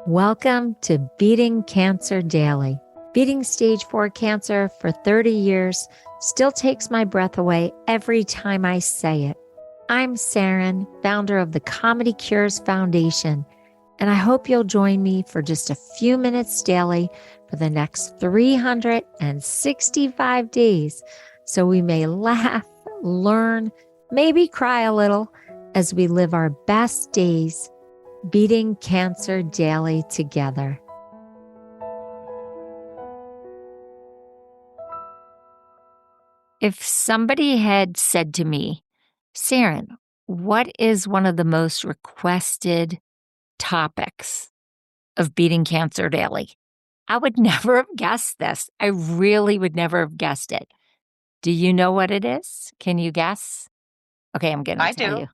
Welcome to Beating Cancer Daily. Beating stage 4 cancer for 30 years still takes my breath away every time I say it. I'm Saranne, founder of the Comedy Cures Foundation, and I hope you'll join me for just a few minutes daily for the next 365 days so we may laugh, learn, maybe cry a little as we live our best days beating cancer daily together. If somebody had said to me, Saranne, what is one of the most requested topics of beating cancer daily? I would never have guessed this. I really would never have guessed it. Do you know what it is? Can you guess? Okay, I'm going to I tell do. you.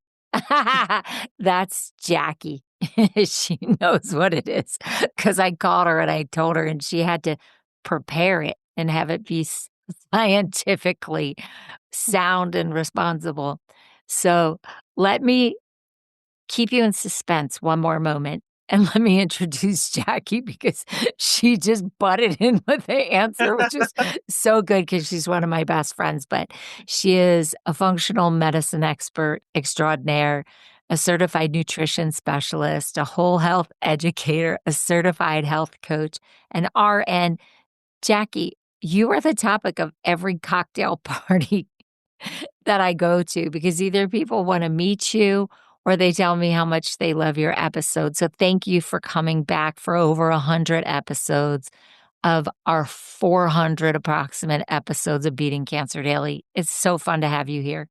That's Jacqui. She knows what it is because I called her and I told her, and she had to prepare it and have it be scientifically sound and responsible. So let me keep you in suspense one more moment. And let me introduce Jacqui because she just butted in with the answer, which is so good because she's one of my best friends. But she is a functional medicine expert extraordinaire, a certified nutrition specialist, a whole health educator, a certified health coach, an RN. Jacqui, you are the topic of every cocktail party that I go to because either people want to meet you or they tell me how much they love your episodes. So thank you for coming back for over 100 episodes of our 400 approximate episodes of Beating Cancer Daily. It's so fun to have you here.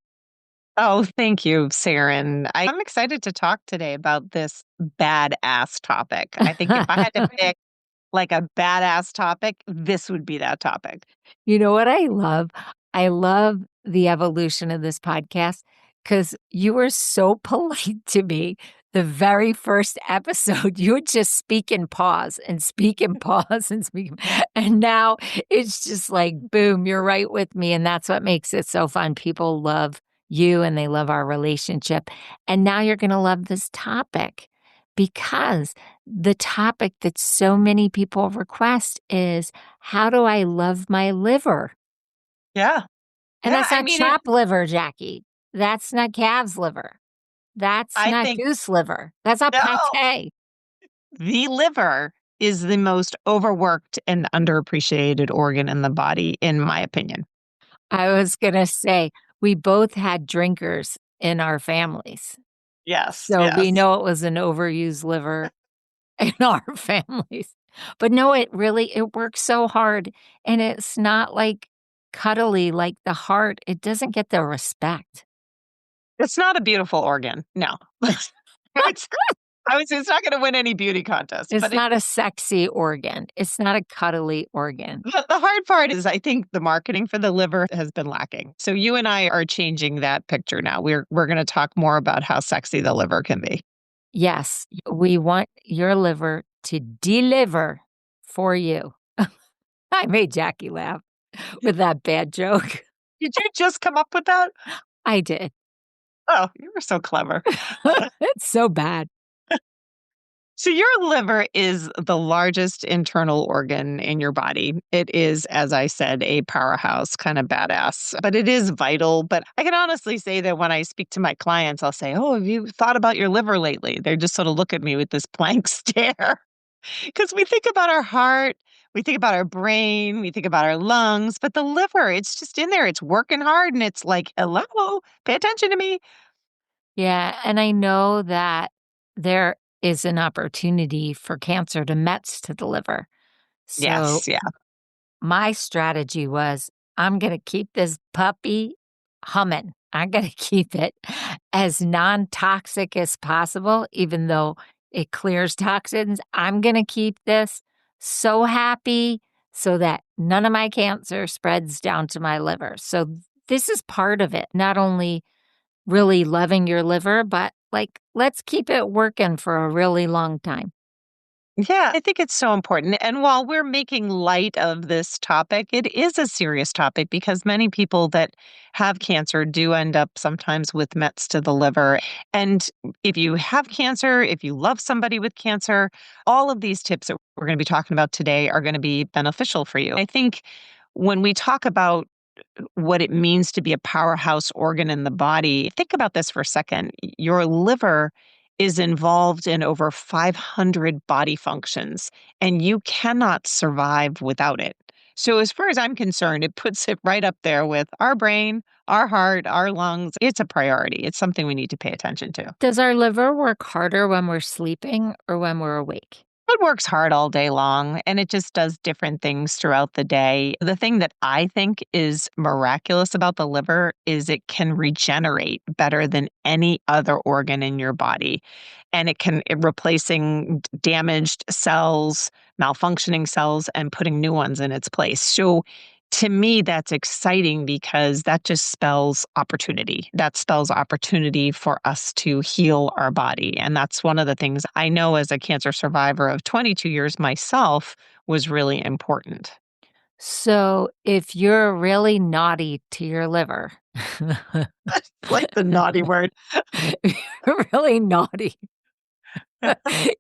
Oh, thank you, Saranne. I'm excited to talk today about this badass topic. I think if I had to pick like a badass topic, this would be that topic. You know what I love? I love the evolution of this podcast because you were so polite to me. The very first episode, you would just speak and pause and speak and pause and speak. And now it's just like, boom, you're right with me. And that's what makes it so fun. People love you and they love our relationship. And now you're going to love this topic because the topic that so many people request is how do I love my liver? Yeah. And Yeah. that's not chop liver, Jacqui. That's not calf's liver. That's I not think goose liver. That's not no, pate. the liver is the most overworked and underappreciated organ in the body, in my opinion. I was going to say, we both had drinkers in our families. Yes. So we Yes. know it was an overused liver in our families. But no, it works so hard. And it's not like cuddly like the heart. It doesn't get the respect. It's not a beautiful organ. No. it's, it's not going to win any beauty contest, It's but it not a sexy organ. It's not a cuddly organ. the hard part is I think the marketing for the liver has been lacking. So you and I are changing that picture now. We're going to talk more about how sexy the liver can be. Yes, we want your liver to deliver for you. I made Jacqui laugh with that bad joke. Did you just come up with that? I did. Oh, you were so clever. It's so bad. So your liver is the largest internal organ in your body. It is, as I said, a powerhouse, kind of badass, but it is vital. But I can honestly say that when I speak to my clients, I'll say, "Oh, have you thought about your liver lately?" They just sort of look at me with this blank stare because we think about our heart, we think about our brain, we think about our lungs, but the liver, it's just in there. It's working hard and it's like, "Hello, pay attention to me." Yeah, and I know that there is an opportunity for cancer to mets to the liver. So Yes, yeah. my strategy was I'm going to keep this puppy humming. I'm going to keep it as non toxic as possible, even though it clears toxins. I'm going to keep this so happy so that none of my cancer spreads down to my liver. So, this is part of it. Not only really loving your liver, but like, let's keep it working for a really long time. Yeah, I think it's so important. And while we're making light of this topic, it is a serious topic because many people that have cancer do end up sometimes with mets to the liver. And if you have cancer, if you love somebody with cancer, all of these tips that we're going to be talking about today are going to be beneficial for you. I think when we talk about what it means to be a powerhouse organ in the body, think about this for a second. Your liver is involved in over 500 body functions, and you cannot survive without it. So, as far as I'm concerned, it puts it right up there with our brain, our heart, our lungs. It's a priority. It's something we need to pay attention to. Does our liver work harder when we're sleeping or when we're awake? It works hard all day long and it just does different things throughout the day. The thing that I think is miraculous about the liver is it can regenerate better than any other organ in your body. And replacing damaged cells, malfunctioning cells, and putting new ones in its place. So to me, that's exciting because that just spells opportunity. That spells opportunity for us to heal our body. And that's one of the things I know as a cancer survivor of 22 years myself was really important. So, if you're really naughty to your liver, Like the naughty word. if you're really naughty,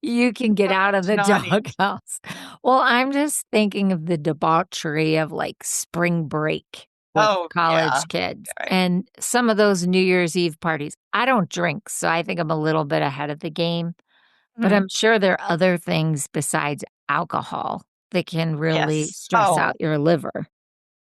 you can get out of the Naughty. doghouse. Well, I'm just thinking of the debauchery of, like, spring break with Oh, yeah. college kids Right. and some of those New Year's Eve parties. I don't drink, so I think I'm a little bit ahead of the game, but Mhm. I'm sure there are other things besides alcohol that can really Yes. stress Oh, out your liver.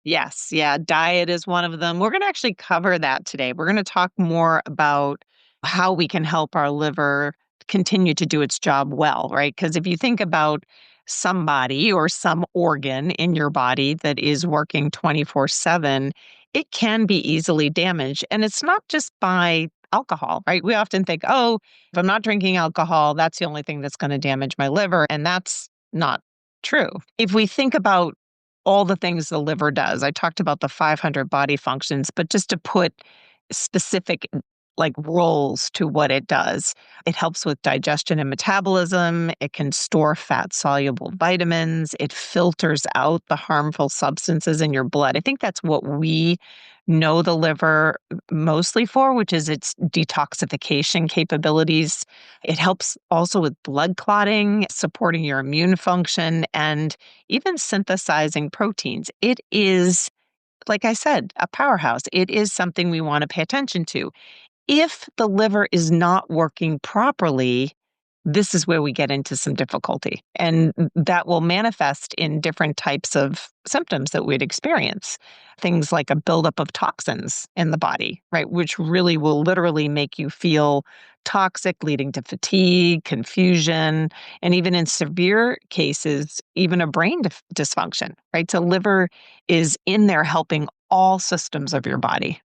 yes, yeah, diet is one of them. We're gonna actually cover that today. We're gonna talk more about how we can help our liver continue to do its job well, right? Because if you think about somebody or some organ in your body that is working 24/7, it can be easily damaged, and it's not just by alcohol, right? We often think, "Oh, if I'm not drinking alcohol, that's the only thing that's gonna damage my liver," and that's not true. If we think about all the things the liver does. I talked about the 500 body functions, but just to put specific like roles to what it does. It helps with digestion and metabolism. It can store fat soluble vitamins. It filters out the harmful substances in your blood. I think that's what we know the liver mostly for, which is its detoxification capabilities. It helps also with blood clotting, supporting your immune function, and even synthesizing proteins. It is, like I said, a powerhouse. It is something we want to pay attention to. If the liver is not working properly, this is where we get into some difficulty. And that will manifest in different types of symptoms that we'd experience. Things like a buildup of toxins in the body, right? Which really will literally make you feel toxic, leading to fatigue, confusion, and even in severe cases, even a brain dysfunction, right? So, liver is in there helping all systems of your body.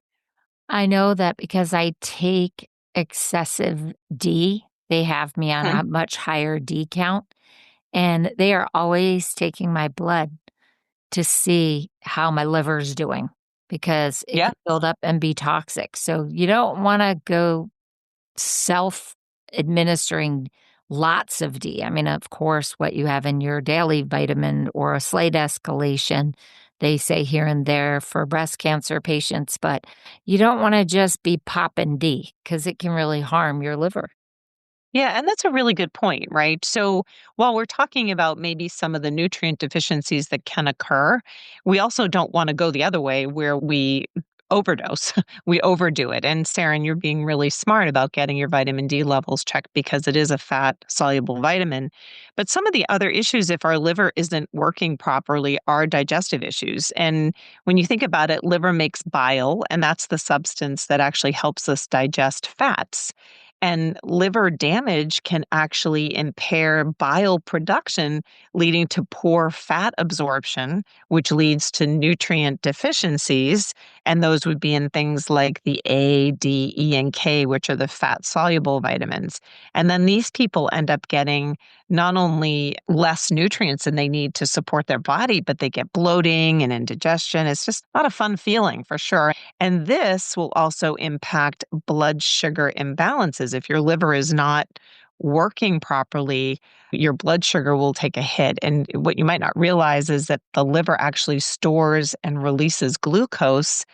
I know that because I take excessive D, they have me on Mhm. a much higher D count, and they are always taking my blood to see how my liver's doing because it Yeah. could build up and be toxic. So you don't wanna go self-administering lots of D. I mean, of course, what you have in your daily vitamin or a slight escalation, they say here and there for breast cancer patients, but you don't wanna just be popping D because it can really harm your liver. Yeah, and that's a really good point, right? So, while we're talking about maybe some of the nutrient deficiencies that can occur, we also don't want to go the other way where we overdose, we overdo it. And Saranne, you're being really smart about getting your vitamin D levels checked because it is a fat soluble vitamin. But some of the other issues, if our liver isn't working properly, are digestive issues. And when you think about it, liver makes bile, and that's the substance that actually helps us digest fats. And liver damage can actually impair bile production, leading to poor fat absorption, which leads to nutrient deficiencies. And those would be in things like the A, D, E, and K, which are the fat soluble vitamins. And then these people end up getting not only less nutrients than they need to support their body, but they get bloating and indigestion. It's just not a fun feeling for sure. And this will also impact blood sugar imbalances. If your liver is not working properly, your blood sugar will take a hit. And what you might not realize is that the liver actually stores and releases glucose,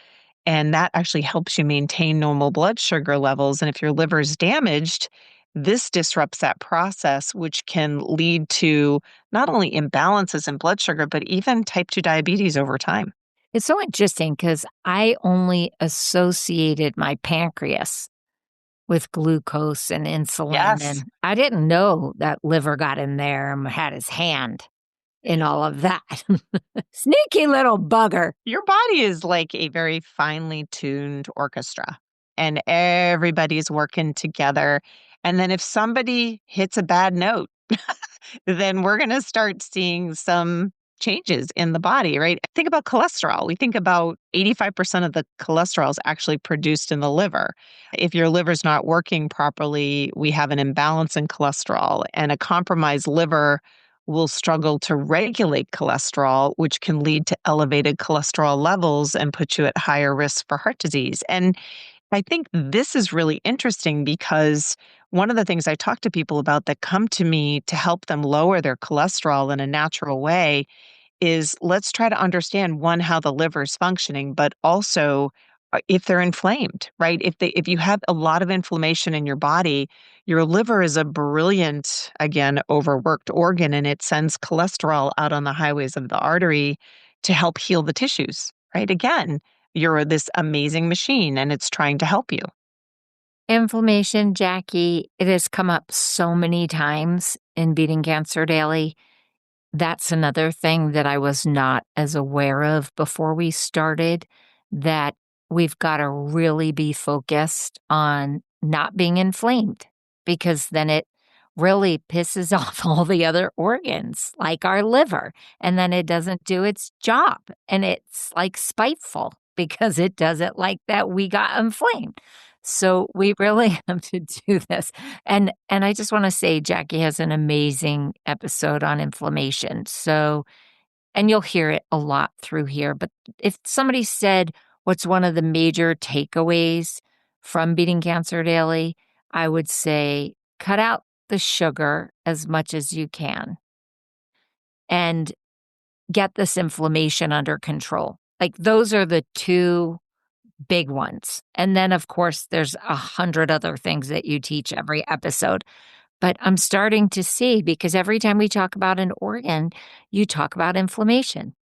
and that actually helps you maintain normal blood sugar levels. And if your liver is damaged, this disrupts that process, which can lead to not only imbalances in blood sugar, but even type 2 diabetes over time. It's so interesting because I only associated my pancreas with glucose and insulin, Yes. and I didn't know that liver got in there and had his hand in all of that. Sneaky little bugger. Your body is like a very finely tuned orchestra, and everybody's working together. And then if somebody hits a bad note, then we're going to start seeing some changes in the body, right? Think about cholesterol. We think about 85% of the cholesterol is actually produced in the liver. If your liver's not working properly, we have an imbalance in cholesterol, and a compromised liver will struggle to regulate cholesterol, which can lead to elevated cholesterol levels and put you at higher risk for heart disease. And I think this is really interesting because one of the things I talk to people about that come to me to help them lower their cholesterol in a natural way is let's try to understand one, how the liver is functioning, but also if they're inflamed, right? If you have a lot of inflammation in your body, your liver is a brilliant, again, overworked organ, and it sends cholesterol out on the highways of the artery to help heal the tissues, right? Again, you're this amazing machine and it's trying to help you. Inflammation, Jackie, it has come up so many times in Beating Cancer Daily. That's another thing that I was not as aware of before we started, that we've gotta really be focused on not being inflamed, because then it really pisses off all the other organs, like our liver, and then it doesn't do its job, and it's, like, spiteful because it doesn't like that we got inflamed. So, we really have to do this. And I just wanna say Jackie has an amazing episode on inflammation, so and you'll hear it a lot through here, but if somebody said, "What's one of the major takeaways from Beating Cancer Daily?" I would say, cut out the sugar as much as you can and get this inflammation under control. Like, those are the 2 big ones, and then, of course, there's 100 other things that you teach every episode. But I'm starting to see because every time we talk about an organ, you talk about inflammation.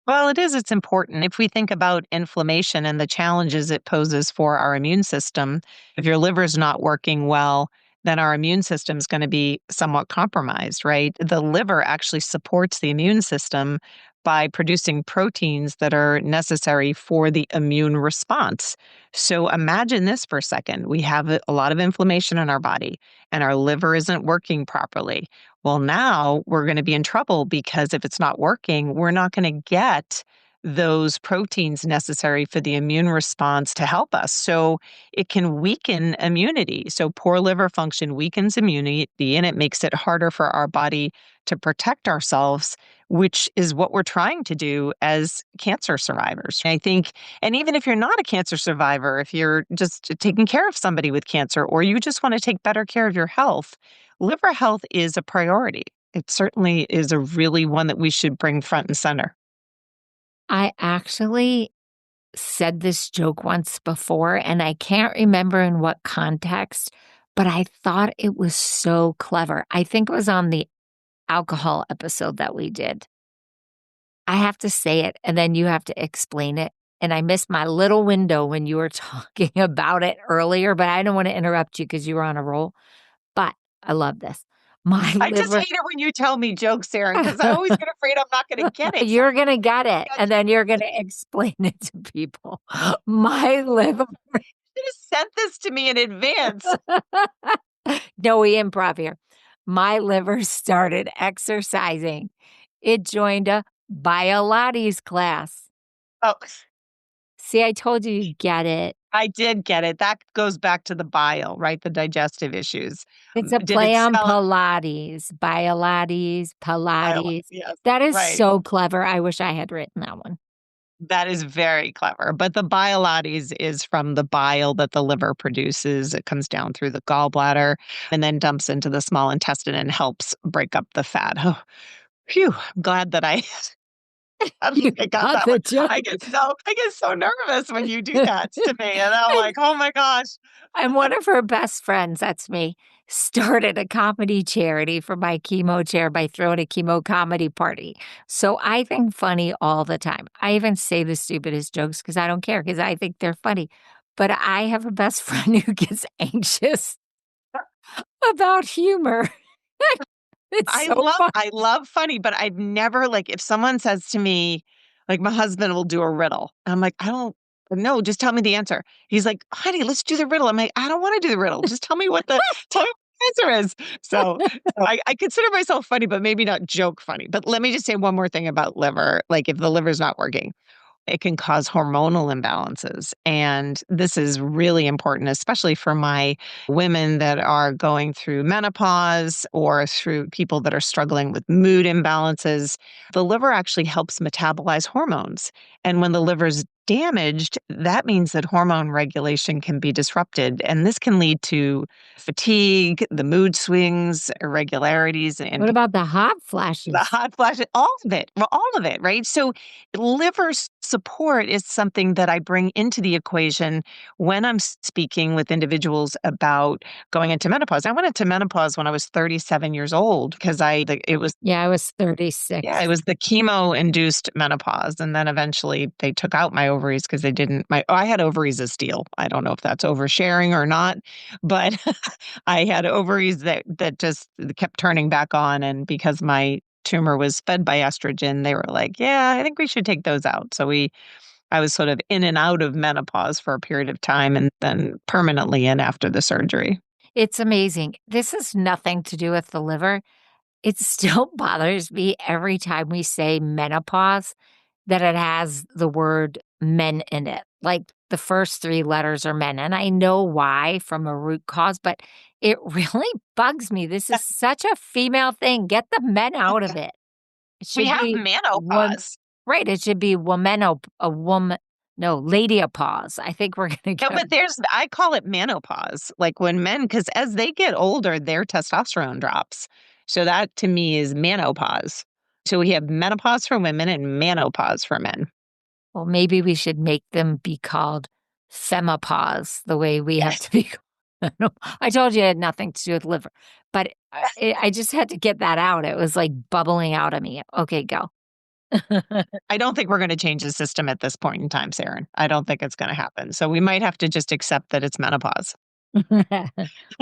Well, it is. It's important. If we think about inflammation and the challenges it poses for our immune system, if your liver is not working well, then our immune system is going to be somewhat compromised, right? The liver actually supports the immune system by producing proteins that are necessary for the immune response. So imagine this for a second. We have a lot of inflammation in our body, and our liver isn't working properly. Well, now we're going to be in trouble because if it's not working, we're not going to get those proteins necessary for the immune response to help us. So it can weaken immunity. So poor liver function weakens immunity and it makes it harder for our body to protect ourselves, which is what we're trying to do as cancer survivors. I think, and even if you're not a cancer survivor, if you're just taking care of somebody with cancer or you just want to take better care of your health, liver health is a priority. It certainly is a really one that we should bring front and center. I actually said this joke once before, and I can't remember in what context, but I thought it was so clever. I think it was on the alcohol episode that we did. I have to say it, and then you have to explain it. And I missed my little window when you were talking about it earlier, but I don't want to interrupt you because you were on a roll. But I love this. My I just liver hate it when you tell me jokes, Sarah, because I always get afraid I'm not going to get it. So you're gonna get it, I and then you're gonna explain it to people. My liver should have sent this to me in advance. No, we improv here. My liver started exercising. It joined a Biolates class. Oh, See, I told you you'd get it. I did get it. That goes back to the bile, right? The digestive issues. It's a Did it play on spell it? Pilates, Biolates, Bile? Pilates. Yes, That is right. so clever. I wish I had written that one. That is very clever. But the bilates is from the bile that the liver produces. It comes down through the gallbladder and then dumps into the small intestine and helps break up the fat. Oh, phew. I'm glad that You I got got that one. the joke. I get so nervous when you do that to me. And I'm And like, oh my gosh. and one of her best friends, that's me, started a comedy charity for my chemo chair by throwing a chemo comedy party. So I think funny all the time. I even say the stupidest jokes because I don't care because I think they're funny. But I have a best friend who gets anxious about humor. It's so fun. I love funny, but I've never like if someone says to me, like my husband will do a riddle. I'm like, I don't no, just tell me the answer. He's like, honey, let's do the riddle. I'm like, I don't want to do the riddle. Just tell me what the answer is. I consider myself funny, but maybe not joke funny. But let me just say one more thing about liver. Like if the liver's not working, it can cause hormonal imbalances. And this is really important, especially for my women that are going through menopause or through people that are struggling with mood imbalances. The liver actually helps metabolize hormones. And when the liver's damaged, that means that hormone regulation can be disrupted. And this can lead to fatigue, the mood swings, irregularities, What and about the hot the flashes? hot flashes, all of it, right? So support is something that I bring into the equation when I'm speaking with individuals about going into menopause. I went into menopause when I was 37 years old because it was Yeah, I was yeah, it 36. was the chemo-induced menopause, and then eventually they took out my ovaries because they didn't I had ovaries of steel. I don't know if that's oversharing or not, but I had ovaries that just kept turning back on, and because my tumor was fed by estrogen, they were like, "Yeah, I think we should take those out." I was sort of in and out of menopause for a period of time and then permanently in after the surgery. It's amazing. This has nothing to do with the liver. It still bothers me every time we say menopause that it has the word men in it. Like the first 3 letters are men. And I know why from a root cause, but it really bugs me. This is such a female thing. Get the men out of it. It We should have be one menopause. right. It should be womeno a woman no, ladyopause. I think we're gonna No, get but I call it menopause, like when men, because as they get older, their testosterone drops. So that to me is menopause. So we have menopause for women and menopause for men. well, maybe we should make them be called femipause the way we have Yes. to be I told you it had nothing to do with liver, but I just had to get that out. It was, like, bubbling out of me. Okay, go. I don't think we're going to change the system at this point in time, Saran. I don't think it's going to happen. So we might have to just accept that it's menopause.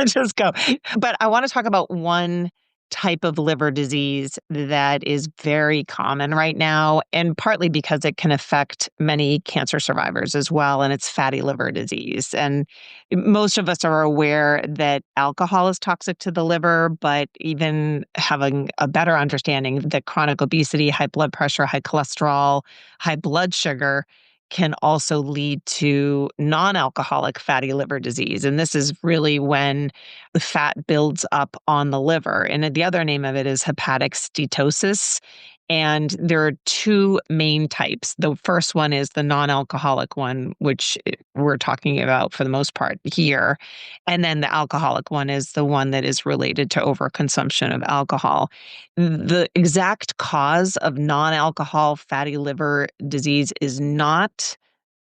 Just go. But I want to talk about one type of liver disease that is very common right now, and partly because it can affect many cancer survivors as well, and it's fatty liver disease. And most of us are aware that alcohol is toxic to the liver, but even having a better understanding that chronic obesity, high blood pressure, high cholesterol, high blood sugar can also lead to non-alcoholic fatty liver disease. And this is really when the fat builds up on the liver. And the other name of it is hepatic steatosis. And there are two main types. The first one is the non-alcoholic one, which we're talking about for the most part here. And then the alcoholic one is the one that is related to overconsumption of alcohol. The exact cause of non-alcohol fatty liver disease is not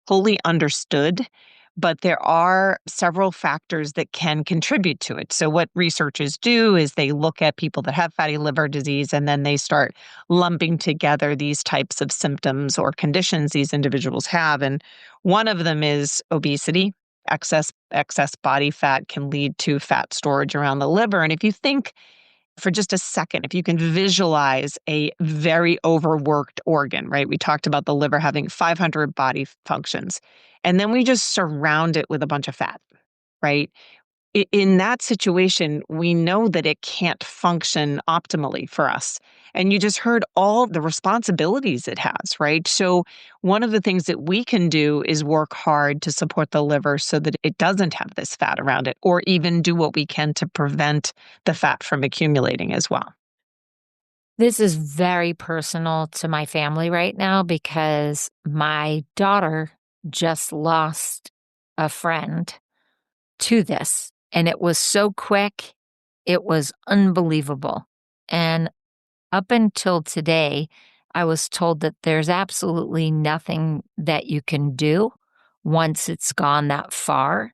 fully understood, but there are several factors that can contribute to it. So, what researchers do is they look at people that have fatty liver disease and then they start lumping together these types of symptoms or conditions these individuals have. And one of them is obesity. Excess body fat can lead to fat storage around the liver. And if you think for just a second, if you can visualize a very overworked organ, right? We talked about the liver having 500 body functions, and then we just surround it with a bunch of fat, right? In that situation, we know that it can't function optimally for us. And you just heard all the responsibilities it has, right? So, one of the things that we can do is work hard to support the liver so that it doesn't have this fat around it, or even do what we can to prevent the fat from accumulating as well. This is very personal to my family right now because my daughter just lost a friend to this, and it was so quick, it was unbelievable. And up until today, I was told that there's absolutely nothing that you can do once it's gone that far.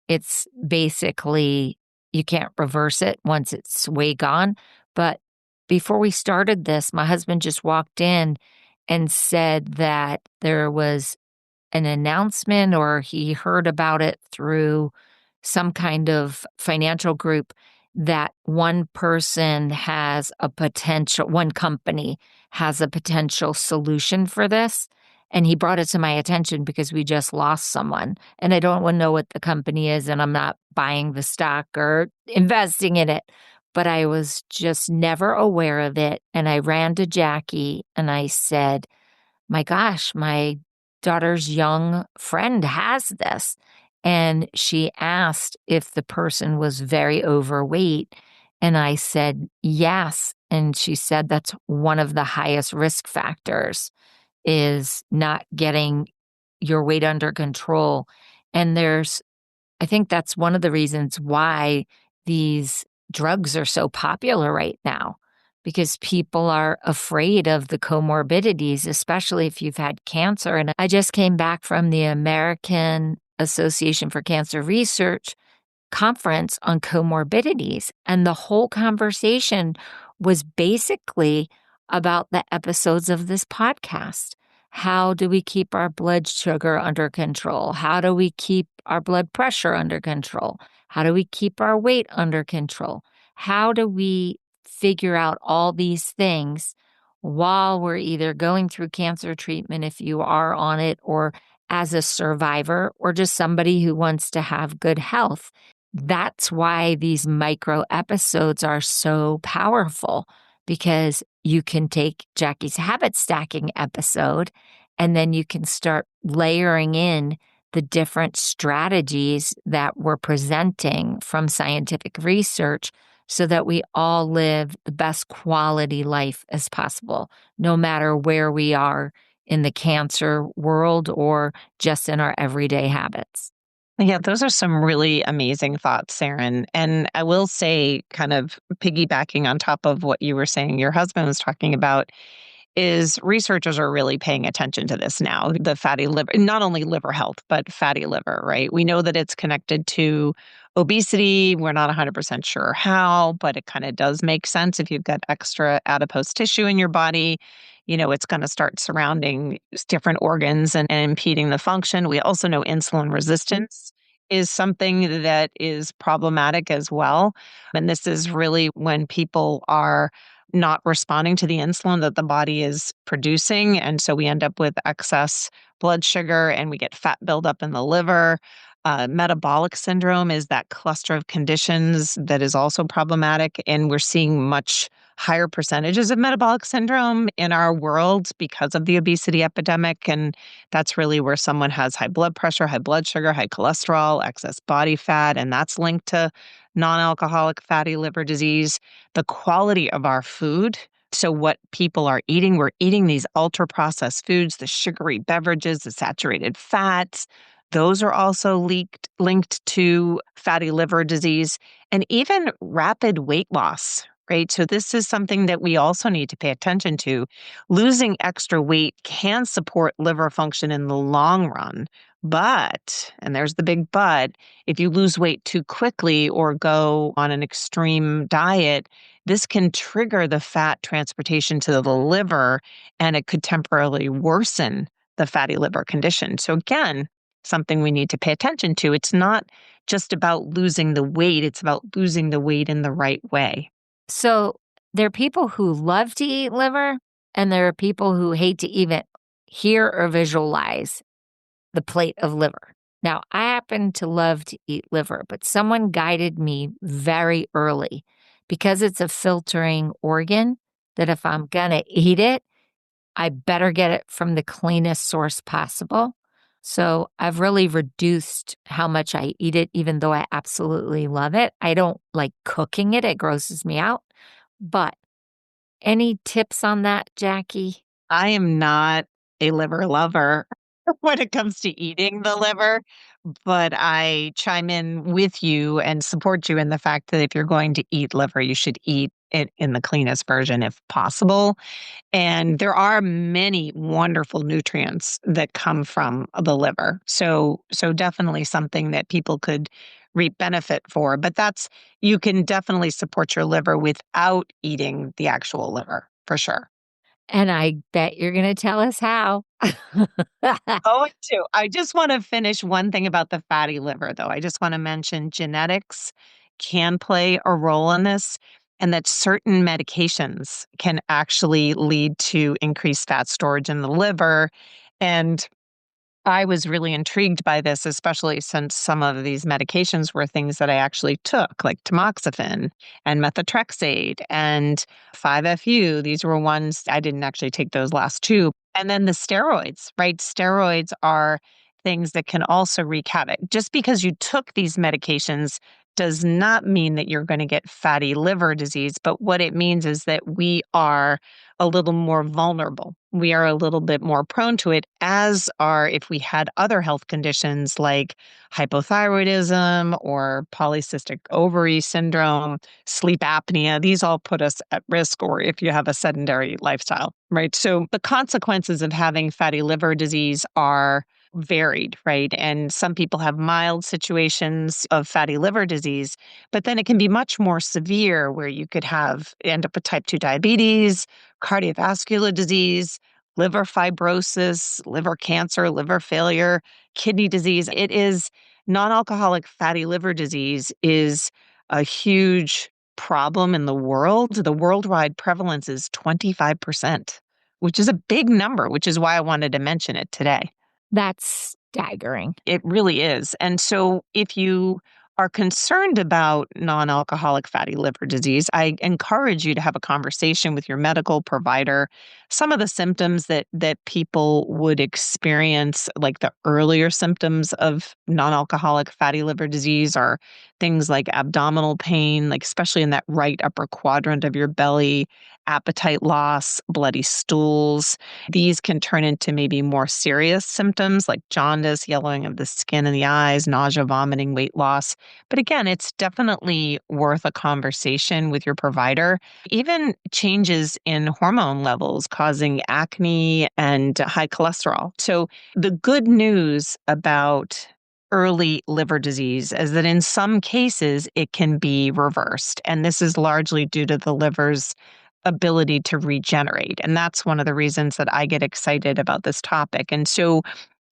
It's basically you can't reverse it once it's way gone. But before we started this, my husband just walked in and said that there was an announcement or he heard about it through some kind of financial group that one company has a potential solution for this. And he brought it to my attention because we just lost someone. And I don't want to know what the company is, and I'm not buying the stock or investing in it. But I was just never aware of it. And I ran to Jacqui and I said, my gosh, my daughter's young friend has this. And she asked if the person was very overweight. And I said, yes. And she said that's one of the highest risk factors is not getting your weight under control. And I think that's one of the reasons why these drugs are so popular right now, because people are afraid of the comorbidities, especially if you've had cancer. And I just came back from the American Association for Cancer Research conference on comorbidities. And the whole conversation was basically about the episodes of this podcast. How do we keep our blood sugar under control? How do we keep our blood pressure under control? How do we keep our weight under control? How do we figure out all these things while we're either going through cancer treatment, if you are on it, or as a survivor, or just somebody who wants to have good health? That's why these micro episodes are so powerful, because you can take Jacqui's habit stacking episode and then you can start layering in the different strategies that we're presenting from scientific research so that we all live the best quality life as possible, no matter where we are in the cancer world or just in our everyday habits. Yeah, those are some really amazing thoughts, Saranne. And I will say, kind of piggybacking on top of what you were saying, your husband was talking about, is researchers are really paying attention to this now. The fatty liver, not only liver health, but fatty liver, right? We know that it's connected to obesity. We're not 100% sure how, but it kind of does make sense. If you've got extra adipose tissue in your body, it's going to start surrounding different organs and impeding the function. We also know insulin resistance is something that is problematic as well. And this is really when people are not responding to the insulin that the body is producing. And so we end up with excess blood sugar and we get fat buildup in the liver. Metabolic syndrome is that cluster of conditions that is also problematic. And we're seeing much higher percentages of metabolic syndrome in our world because of the obesity epidemic. And that's really where someone has high blood pressure, high blood sugar, high cholesterol, excess body fat, and that's linked to non alcoholic fatty liver disease. The quality of our food. So, what people are eating, we're eating these ultra processed foods, the sugary beverages, the saturated fats. Those are also linked to fatty liver disease and even rapid weight loss, right? So, this is something that we also need to pay attention to. Losing extra weight can support liver function in the long run. But, and there's the big but, if you lose weight too quickly or go on an extreme diet, this can trigger the fat transportation to the liver and it could temporarily worsen the fatty liver condition. So, again, something we need to pay attention to. It's not just about losing the weight, it's about losing the weight in the right way. So there are people who love to eat liver, and there are people who hate to even hear or visualize the plate of liver. Now, I happen to love to eat liver, but someone guided me very early because it's a filtering organ that if I'm going to eat it, I better get it from the cleanest source possible. So I've really reduced how much I eat it, even though I absolutely love it. I don't like cooking it. It grosses me out. But Any tips on that, Jacqui? I am not a liver lover when it comes to eating the liver, but I chime in with you and support you in the fact that if you're going to eat liver, you should eat it in the cleanest version if possible. And there are many wonderful nutrients that come from the liver. So definitely something that people could reap benefit for. But that's you can definitely support your liver without eating the actual liver, for sure. And I bet you're gonna tell us how. Oh, too. I just want to finish one thing about the fatty liver, though. I just want to mention genetics can play a role in this, and that certain medications can actually lead to increased fat storage in the liver. And I was really intrigued by this, especially since some of these medications were things that I actually took, like tamoxifen and methotrexate and 5-FU. These were ones I didn't actually take those last two. And then the steroids, right? Steroids are things that can also wreak havoc. Just because you took these medications does not mean that you're going to get fatty liver disease. But what it means is that we are a little more vulnerable. We are a little bit more prone to it, as are if we had other health conditions like hypothyroidism or polycystic ovary syndrome, sleep apnea. These all put us at risk, or if you have a sedentary lifestyle, right? So the consequences of having fatty liver disease are varied, right? And some people have mild situations of fatty liver disease, but then it can be much more severe where you could end up with type 2 diabetes, cardiovascular disease, liver fibrosis, liver cancer, liver failure, kidney disease. It is non-alcoholic fatty liver disease is a huge problem in the world. The worldwide prevalence is 25%, which is a big number, which is why I wanted to mention it today. That's staggering. It really is. And so if you are concerned about non-alcoholic fatty liver disease, I encourage you to have a conversation with your medical provider. Some of the symptoms that people would experience, like the earlier symptoms of non-alcoholic fatty liver disease, are things like abdominal pain, like especially in that right upper quadrant of your belly, appetite loss, bloody stools. These can turn into maybe more serious symptoms like jaundice, yellowing of the skin and the eyes, nausea, vomiting, weight loss. But again, it's definitely worth a conversation with your provider. Even changes in hormone levels causing acne and high cholesterol. So, the good news about early liver disease is that in some cases it can be reversed. And this is largely due to the liver's ability to regenerate. And that's one of the reasons that I get excited about this topic. And so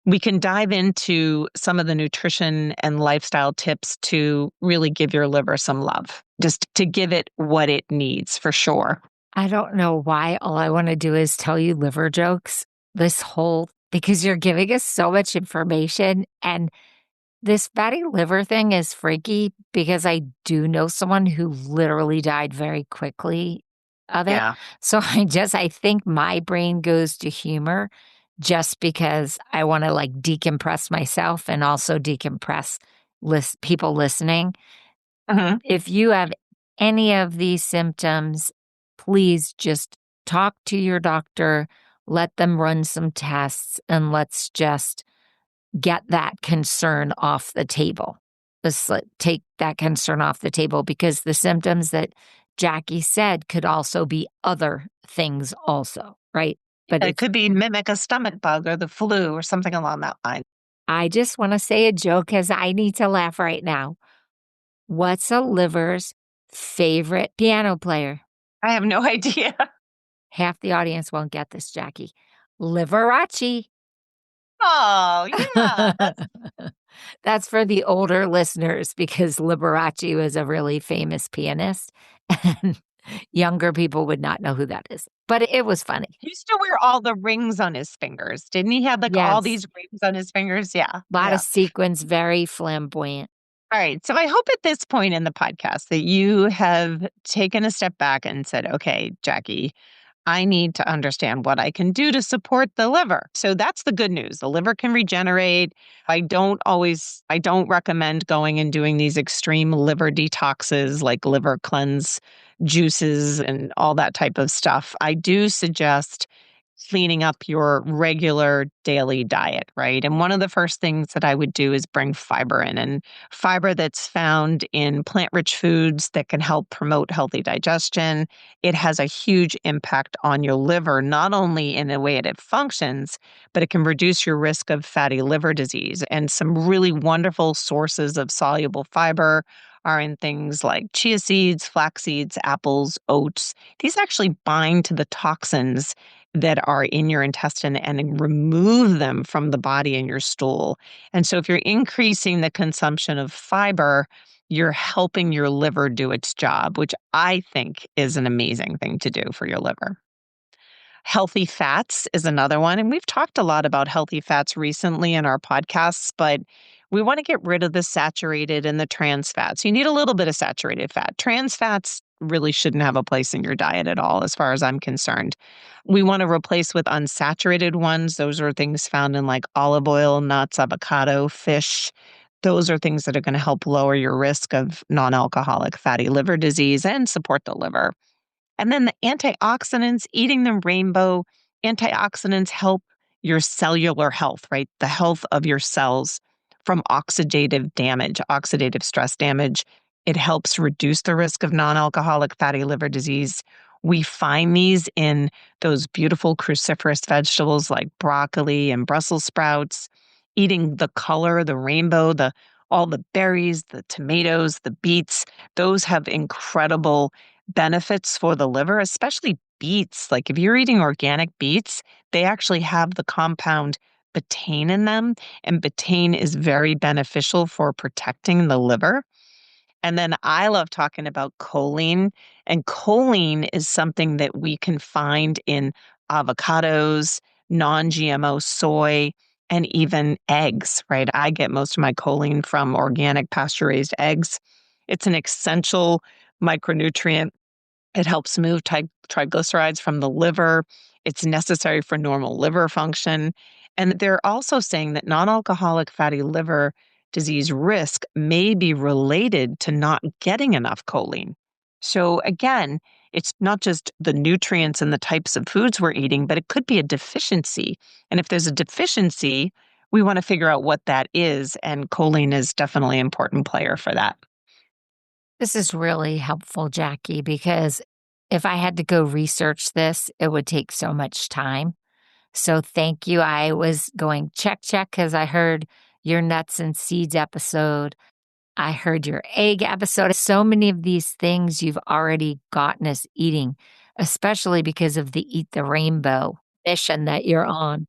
we can dive into some of the nutrition and lifestyle tips to really give your liver some love, just to give it what it needs for sure. I don't know why all I wanna do is tell you liver jokes, this whole because you're giving us so much information, and this fatty liver thing is freaky because I do know someone who literally died very quickly of it. Yeah. So I think my brain goes to humor just because I wanna, like, decompress myself and also decompress people listening. Mhm. If you have any of these symptoms, please just talk to your doctor, let them run some tests, and let's just get that concern off the table. Take that concern off the table because the symptoms that Jacqui said could also be other things also, right? But It it's could be mimic a stomach bug or the flu or something along that line. I just wanna say a joke because I need to laugh right now. What's a liver's favorite piano player? I have no idea. Half the audience won't get this, Jacqui. Liberace. Oh, yeah. That's for the older listeners because Liberace was a really famous pianist, and younger people would not know who that is, but it was funny. He used to wear all the rings on his fingers. Didn't he have like all Yes, these rings on his fingers? Yeah. lot of Yeah. sequins, very flamboyant. All right. So I hope at this point in the podcast that you have taken a step back and said, okay, Jacqui, I need to understand what I can do to support the liver. So that's the good news. The liver can regenerate. I don't recommend going and doing these extreme liver detoxes like liver cleanse juices and all that type of stuff. I do suggest cleaning up your regular daily diet, right? And one of the first things that I would do is bring fiber in, and fiber that's found in plant rich foods that can help promote healthy digestion. It has a huge impact on your liver, not only in the way it functions, but it can reduce your risk of fatty liver disease. And some really wonderful sources of soluble fiber are in things like chia seeds, flax seeds, apples, oats. These actually bind to the toxins that are in your intestine and remove them from the body in your stool. And so if you're increasing the consumption of fiber, you're helping your liver do its job, which I think is an amazing thing to do for your liver. Healthy fats is another one. And we've talked a lot about healthy fats recently in our podcasts, but we want to get rid of the saturated and the trans fats. You need a little bit of saturated fat. Trans fats really shouldn't have a place in your diet at all, as far as I'm concerned. We want to replace with unsaturated ones. Those are things found in like olive oil, nuts, avocado, fish. Those are things that are going to help lower your risk of non alcoholic fatty liver disease and support the liver. And then the antioxidants, eating the rainbow, antioxidants help your cellular health, right? The health of your cells from oxidative damage, oxidative stress damage. It helps reduce the risk of non alcoholic fatty liver disease. We find these in those beautiful cruciferous vegetables like broccoli and Brussels sprouts. Eating the color, the rainbow, the all the berries, the tomatoes, the beets, those have incredible benefits for the liver, especially beets. Like if you're eating organic beets, they actually have the compound betaine in them, and betaine is very beneficial for protecting the liver. And then I love talking about choline, and choline is something that we can find in avocados, non-GMO soy, and even eggs, right? I get most of my choline from organic pasture-raised eggs. It's an essential micronutrient. It helps move triglycerides from the liver. It's necessary for normal liver function. And they're also saying that non alcoholic fatty liver disease risk may be related to not getting enough choline. So, again, it's not just the nutrients and the types of foods we're eating, but it could be a deficiency. And if there's a deficiency, we want to figure out what that is. And choline is definitely an important player for that. This is really helpful, Jackie, because if I had to go research this, it would take so much time. So thank you. I was going check, check, because I heard your nuts and seeds episode. I heard your egg episode. So many of these things you've already gotten us eating, especially because of the Eat the Rainbow mission that you're on.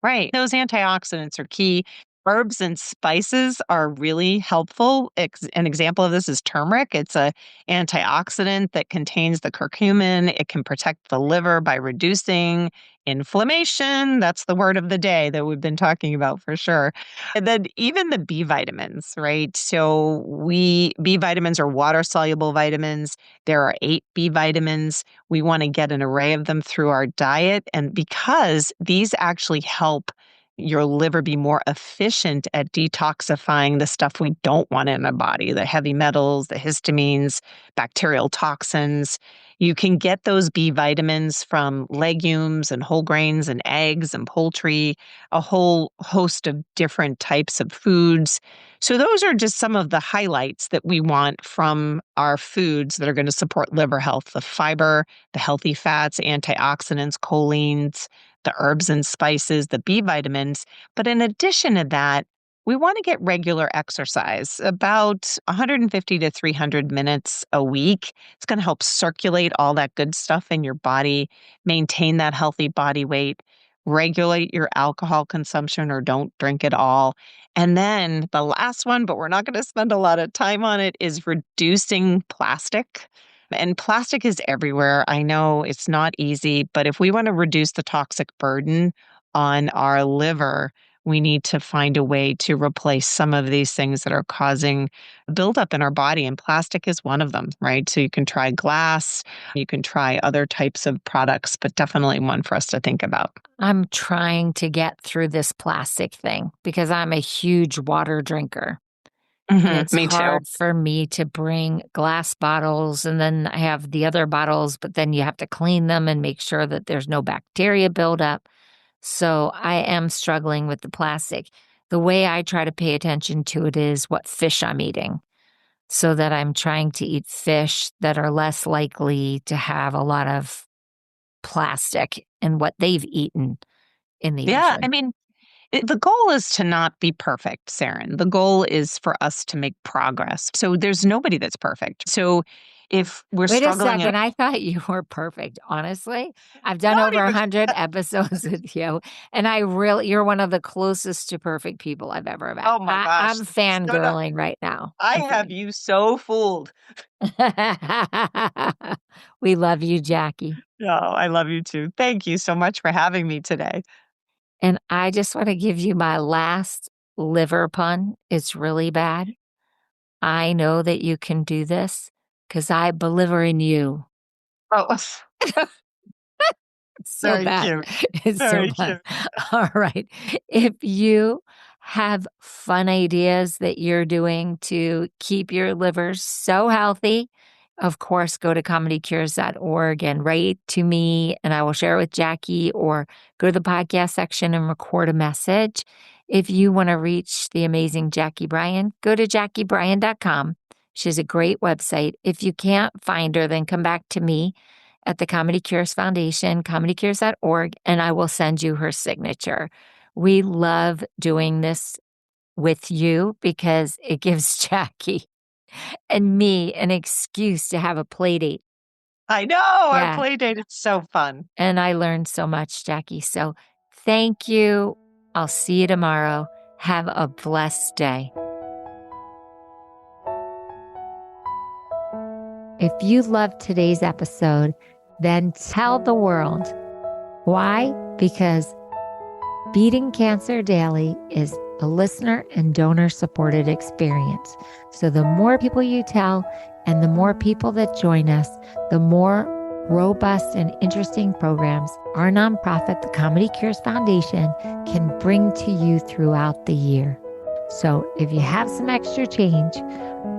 Right. Those antioxidants are key. Herbs and spices are really helpful. An example of this is turmeric. It's a antioxidant that contains the curcumin. It can protect the liver by reducing inflammation. That's the word of the day that we've been talking about for sure. And then even the B vitamins, right? So B vitamins are water soluble vitamins. There are 8 B vitamins. We want to get an array of them through our diet. And because these actually help your liver be more efficient at detoxifying the stuff we don't want in our body, the heavy metals, the histamines, bacterial toxins. You can get those B vitamins from legumes and whole grains and eggs and poultry, a whole host of different types of foods. So, those are just some of the highlights that we want from our foods that are going to support liver health: the fiber, the healthy fats, antioxidants, cholines, the herbs and spices, the B vitamins. But in addition to that, we want to get regular exercise, about 150 to 300 minutes a week. It's going to help circulate all that good stuff in your body, maintain that healthy body weight, regulate your alcohol consumption or don't drink at all. And then the last one, but we're not going to spend a lot of time on it, is reducing plastic. And plastic is everywhere. I know it's not easy, but if we want to reduce the toxic burden on our liver, we need to find a way to replace some of these things that are causing buildup in our body. And plastic is one of them, right? So you can try glass, you can try other types of products, but definitely one for us to think about. I'm trying to get through this plastic thing because I'm a huge water drinker. And it's Me too. hard for me to bring glass bottles, and then I have the other bottles, but then you have to clean them and make sure that there's no bacteria buildup. So I am struggling with the plastic. The way I try to pay attention to it is what fish I'm eating, so that I'm trying to eat fish that are less likely to have a lot of plastic in what they've eaten in the Yeah, I ocean. mean, the goal is to not be perfect, Saran. The goal is for us to make progress. So there's nobody that's perfect. So if we're Wait a struggling at second, I thought you were perfect, honestly. I've done not over even 100 episodes with you, and you're one of the closest to perfect people I've ever met. oh my gosh. I'm No, no. fangirling right now. I I'm have you so fooled. We love you, Jacqui. No, I love you too. Thank you so much for having me today. And I just wanna give you my last liver pun. It's really bad. I know that you can do this because I believer in you. Oh, It's so very bad. cute. It's so Very bad. cute. All right. If you have fun ideas that you're doing to keep your liver so healthy, of course, go to comedycures.org and write to me, and I will share it with Jacqui, or go to the podcast section and record a message. If you want to reach the amazing Jacqui Bryan, go to jacquibryan.com. She has a great website. If you can't find her, then come back to me at the Comedy Cures Foundation, comedycures.org, and I will send you her signature. We love doing this with you because it gives Jacqui and me an excuse to have a play date. I know, our Yeah. play date, it's so fun. And I learned so much, Jacqui. So thank you. I'll see you tomorrow. Have a blessed day. If you loved today's episode, then tell the world. Why? Because Beating Cancer Daily is a listener and donor supported experience. So the more people you tell and the more people that join us, the more robust and interesting programs our nonprofit, the Comedy Cures Foundation, can bring to you throughout the year. So if you have some extra change,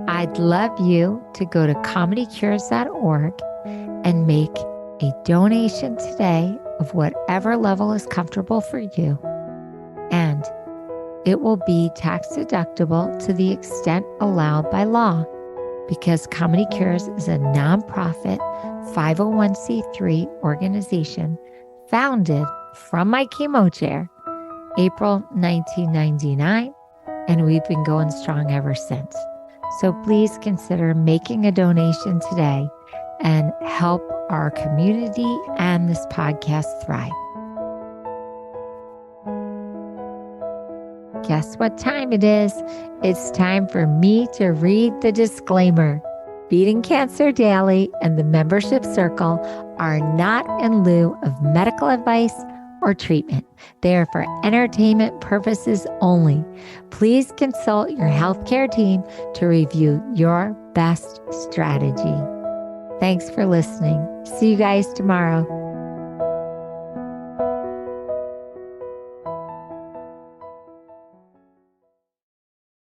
I'd love you to go to comedycures.org and make a donation today of whatever level is comfortable for you. And it will be tax deductible to the extent allowed by law, because Comedy Cures is a nonprofit 501c3 organization founded from my chemo chair, April 1999, and we've been going strong ever since. So please consider making a donation today and help our community and this podcast thrive. Guess what time it is? It's time for me to read the disclaimer. Beating Cancer Daily and the membership circle are not in lieu of medical advice or treatment. They are for entertainment purposes only. Please consult your healthcare team to review your best strategy. Thanks for listening. See you guys tomorrow.